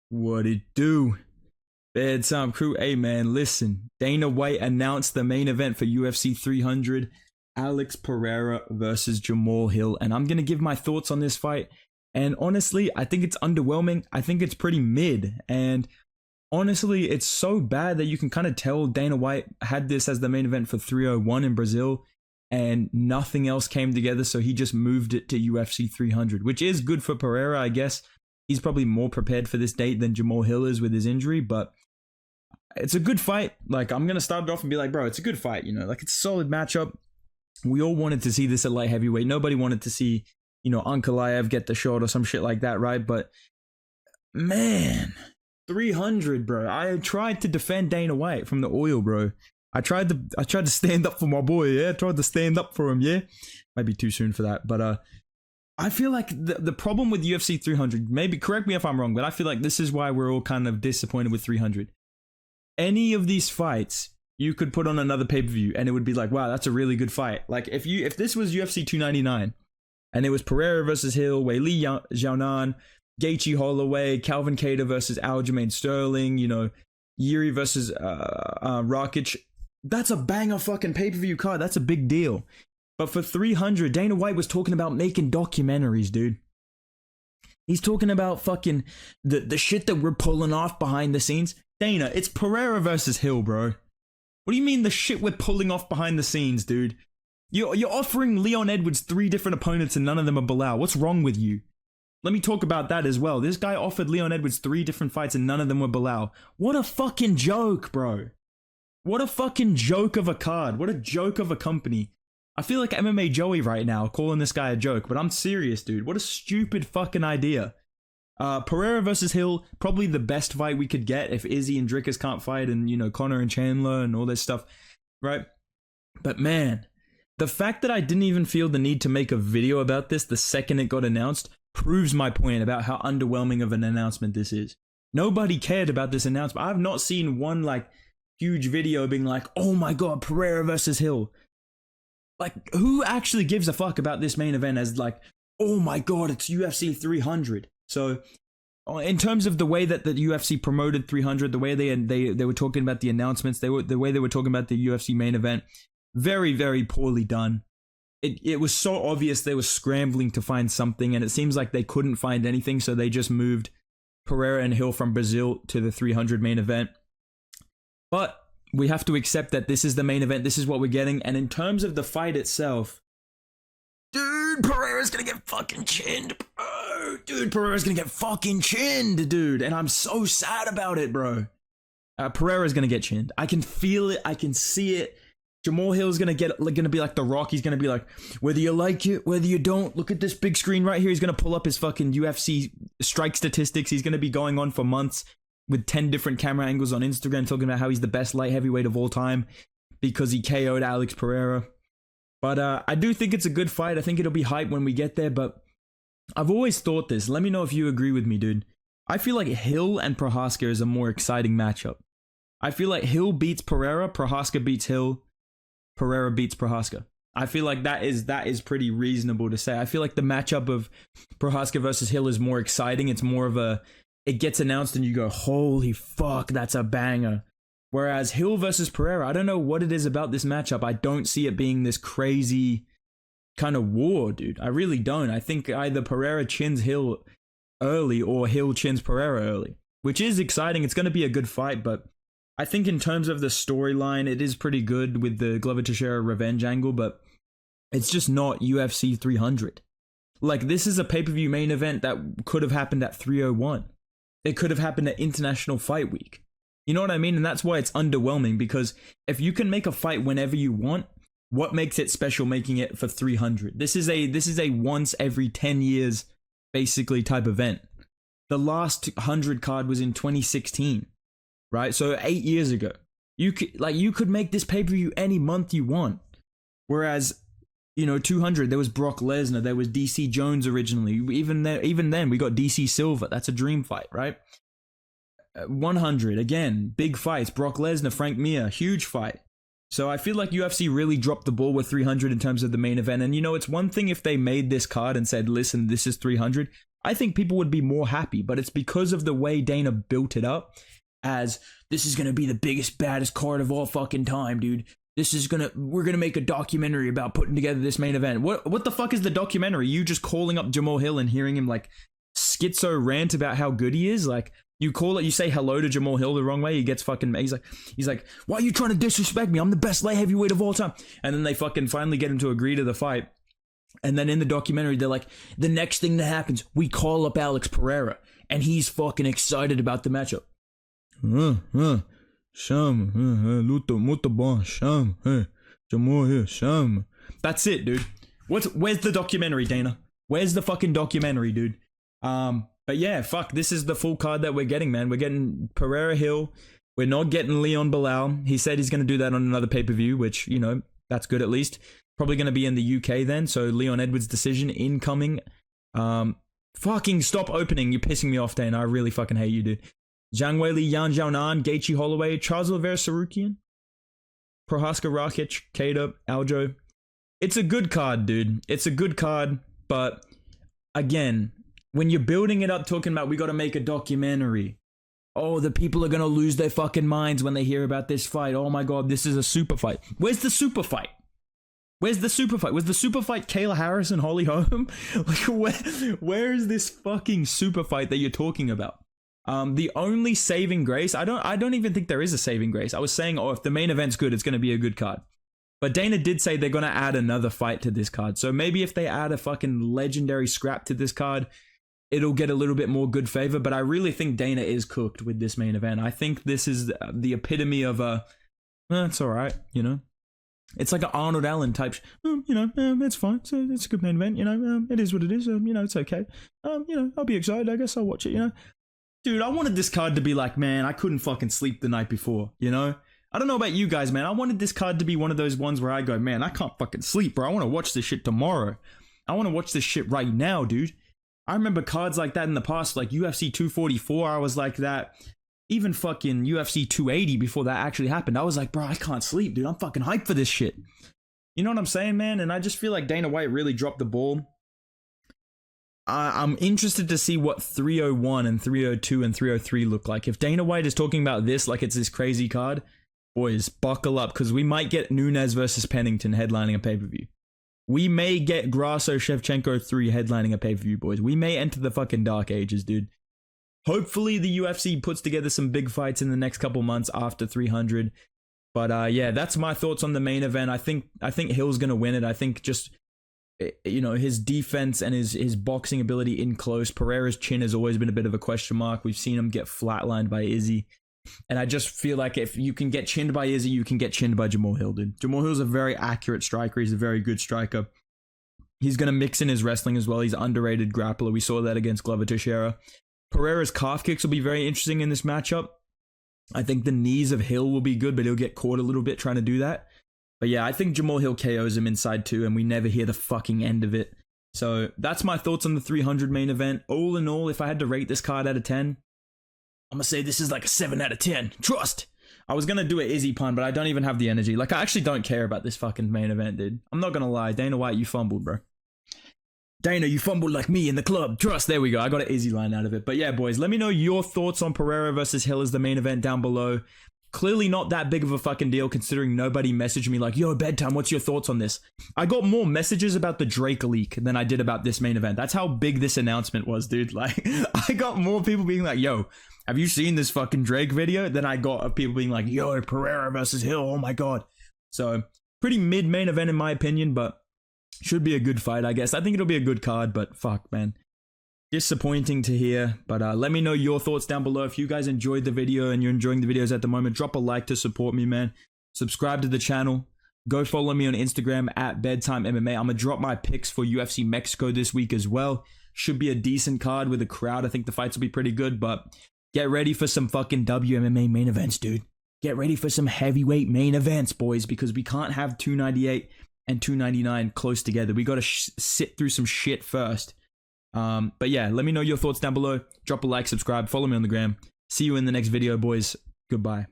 What it do? Bedtime crew. Hey man, listen. Dana White announced the main event for UFC 300. Alex Pereira versus Jamahal Hill. And I'm going to give my thoughts on this fight. And honestly, I think it's underwhelming. I think it's pretty mid. And honestly, it's so bad that you can kind of tell Dana White had this as the main event for 301 in Brazil. And nothing else came together. So he just moved it to UFC 300, which is good for Pereira, I guess. He's probably more prepared for this date than Jamahal Hill is with his injury, but it's a good fight. Like, I'm going to start it off and be like, bro, it's a good fight, you know? Like, it's a solid matchup. We all wanted to see this at light heavyweight. Nobody wanted to see, you know, Ankalaev get the shot or some shit like that, right? But, man, 300, bro. I tried to defend Dana White from the oil, bro. I tried to stand up for my boy, yeah? I tried to stand up for him, yeah? Might be too soon for that, but, I feel like the problem with UFC 300, maybe correct me if I'm wrong, but I feel like this is why we're all kind of disappointed with 300. Any of these fights, you could put on another pay-per-view and it would be like, wow, that's a really good fight. Like if this was UFC 299 and it was Pereira versus Hill, Weili Zhao, Gaethje Holloway, Calvin Kattar versus Aljamain Sterling, you know, Yuri versus Rakic, that's a banger fucking pay-per-view card. That's a big deal. But for 300, Dana White was talking about making documentaries, dude. He's talking about fucking the shit that we're pulling off behind the scenes. Dana, it's Pereira versus Hill, bro. What do you mean the shit we're pulling off behind the scenes, dude? You're offering Leon Edwards 3 different opponents and none of them are Bilal. What's wrong with you? Let me talk about that as well. This guy offered Leon Edwards 3 different fights and none of them were Bilal. What a fucking joke, bro. What a fucking joke of a card. What a joke of a company. I feel like MMA Joey right now calling this guy a joke, but I'm serious, dude. What a stupid fucking idea. Pereira versus Hill, probably the best fight we could get if Izzy and Drickus can't fight and, you know, Connor and Chandler and all this stuff, right? But man, the fact that I didn't even feel the need to make a video about this the second it got announced proves my point about how underwhelming of an announcement this is. Nobody cared about this announcement. I've not seen one, like, huge video being like, oh my god, Pereira versus Hill. Like, who actually gives a fuck about this main event as like, oh my god, it's UFC 300. So, in terms of the way that the UFC promoted 300, the way they were talking about the announcements, the way they were talking about the UFC main event, very, very poorly done. It was so obvious they were scrambling to find something, and it seems like they couldn't find anything, so they just moved Pereira and Hill from Brazil to the 300 main event. But we have to accept that this is the main event. This is what we're getting. And in terms of the fight itself, dude, Pereira's gonna get fucking chinned, bro. Dude, Pereira's gonna get fucking chinned, dude. And I'm so sad about it, bro. Pereira's gonna get chinned. I can feel it. I can see it. Jamahal Hill's gonna be like The Rock. He's gonna be like, whether you like it, whether you don't, look at this big screen right here. He's gonna pull up his fucking UFC strike statistics. He's gonna be going on for months with 10 different camera angles on Instagram talking about how he's the best light heavyweight of all time because he KO'd Alex Pereira. But I do think it's a good fight. I think it'll be hype when we get there, but I've always thought this. Let me know if you agree with me, dude. I feel like Hill and Prohaska is a more exciting matchup. I feel like Hill beats Pereira, Prohaska beats Hill, Pereira beats Prohaska. I feel like that is pretty reasonable to say. I feel like the matchup of Prohaska versus Hill is more exciting. It's more of a, it gets announced and you go, holy fuck, that's a banger. Whereas Hill versus Pereira, I don't know what it is about this matchup. I don't see it being this crazy kind of war, dude. I really don't. I think either Pereira chins Hill early or Hill chins Pereira early, which is exciting. It's going to be a good fight, but I think in terms of the storyline, it is pretty good with the Glover Teixeira revenge angle, but it's just not UFC 300. Like, this is a pay-per-view main event that could have happened at 301. It could have happened at International Fight Week. You know what I mean? And that's why it's underwhelming, because if you can make a fight whenever you want, what makes it special making it for 300? This is a once every 10 years basically type event. The last 100 card was in 2016, right? So 8 years ago. You could make this pay-per-view any month you want. Whereas, you know, 200, there was Brock Lesnar, there was DC Jones originally. Even then, we got DC Silva. That's a dream fight, right? 100, again, big fights. Brock Lesnar, Frank Mir, huge fight. So I feel like UFC really dropped the ball with 300 in terms of the main event. And, you know, it's one thing if they made this card and said, listen, this is 300. I think people would be more happy, but it's because of the way Dana built it up as this is going to be the biggest, baddest card of all fucking time, dude. We're gonna make a documentary about putting together this main event. What the fuck is the documentary? You just calling up Jamahal Hill and hearing him like schizo rant about how good he is? Like, you say hello to Jamahal Hill the wrong way, he gets fucking, he's like, why are you trying to disrespect me? I'm the best light heavyweight of all time. And then they fucking finally get him to agree to the fight. And then in the documentary, they're like, the next thing that happens, we call up Alex Pereira, and he's fucking excited about the matchup. Chama, luta muito bom, chama, Jamahal Hill, chama. That's it, dude. Where's the documentary, Dana? Where's the fucking documentary, dude? But yeah, fuck, this is the full card that we're getting, man. We're getting Pereira Hill. We're not getting Leon Bilal. He said he's going to do that on another pay-per-view, which, you know, that's good at least. Probably going to be in the UK then, so Leon Edwards' decision incoming. Fucking stop opening. You're pissing me off, Dana. I really fucking hate you, dude. Zhang Weili, Yan Xiaonan, Gaethje Holloway, Charles Oliveira Sarukian, Prohaska Rakic, Kato, Aljo. It's a good card, dude. It's a good card, but again, when you're building it up talking about we got to make a documentary, oh, the people are going to lose their fucking minds when they hear about this fight. Oh my god, this is a super fight. Where's the super fight? Where's the super fight? Was the super fight Kayla Harris and Holly Holm? Like, where is this fucking super fight that you're talking about? The only saving grace, I don't even think there is a saving grace. I was saying, oh, if the main event's good, it's going to be a good card. But Dana did say they're going to add another fight to this card. So maybe if they add a fucking legendary scrap to this card, it'll get a little bit more good favor. But I really think Dana is cooked with this main event. I think this is the epitome of it's all right, you know. It's like an Arnold Allen type, it's fine. It's a good main event, you know. It is what it is. You know, it's okay. I'll be excited. I guess I'll watch it, you know. Dude, I wanted this card to be like, man, I couldn't fucking sleep the night before, you know? I don't know about you guys, man. I wanted this card to be one of those ones where I go, man, I can't fucking sleep, bro. I want to watch this shit tomorrow. I want to watch this shit right now, dude. I remember cards like that in the past, like UFC 244, I was like that. Even fucking UFC 280 before that actually happened. I was like, bro, I can't sleep, dude. I'm fucking hyped for this shit. You know what I'm saying, man? And I just feel like Dana White really dropped the ball. I'm interested to see what 301 and 302 and 303 look like. If Dana White is talking about this like it's this crazy card, boys, buckle up, because we might get Nunes versus Pennington headlining a pay-per-view. We may get Grasso Shevchenko 3 headlining a pay-per-view, boys. We may enter the fucking dark ages, dude. Hopefully the UFC puts together some big fights in the next couple months after 300. But yeah, that's my thoughts on the main event. I think Hill's going to win it. I think just, you know, his defense and his boxing ability in close. Pereira's chin has always been a bit of a question mark. We've seen him get flatlined by Izzy. And I just feel like if you can get chinned by Izzy, you can get chinned by Jamahal Hill, dude. Jamahal Hill's a very accurate striker. He's a very good striker. He's going to mix in his wrestling as well. He's an underrated grappler. We saw that against Glover Teixeira. Pereira's calf kicks will be very interesting in this matchup. I think the knees of Hill will be good, but he'll get caught a little bit trying to do that. But yeah, I think Jamahal Hill KOs him inside too, and we never hear the fucking end of it. So that's my thoughts on the 300 main event. All in all, if I had to rate this card out of 10, I'm going to say this is like a 7 out of 10. Trust! I was going to do an Izzy pun, but I don't even have the energy. Like, I actually don't care about this fucking main event, dude. I'm not going to lie. Dana White, you fumbled, bro. Dana, you fumbled like me in the club. Trust. There we go. I got an Izzy line out of it. But yeah, boys, let me know your thoughts on Pereira versus Hill as the main event down below. Clearly not that big of a fucking deal considering nobody messaged me like, yo, bedtime, what's your thoughts on this? I got more messages about the Drake leak than I did about this main event. That's how big this announcement was, dude. Like, I got more people being like, yo, have you seen this fucking Drake video? Than I got of people being like, yo, Pereira versus Hill, oh my god. So, pretty mid-main event in my opinion, but should be a good fight, I guess. I think it'll be a good card, but fuck, man. Disappointing to hear, but let me know your thoughts down below. If you guys enjoyed the video and you're enjoying the videos at the moment, drop a like to support me, man. Subscribe to the channel. Go follow me on Instagram at Bedtime MMA. I'm going to drop my picks for UFC Mexico this week as well. Should be a decent card with a crowd. I think the fights will be pretty good, but get ready for some fucking WMMA main events, dude. Get ready for some heavyweight main events, boys, because we can't have 298 and 299 close together. We got to sit through some shit first. But yeah, let me know your thoughts down below. Drop a like, subscribe, follow me on the gram. See you in the next video, boys. Goodbye.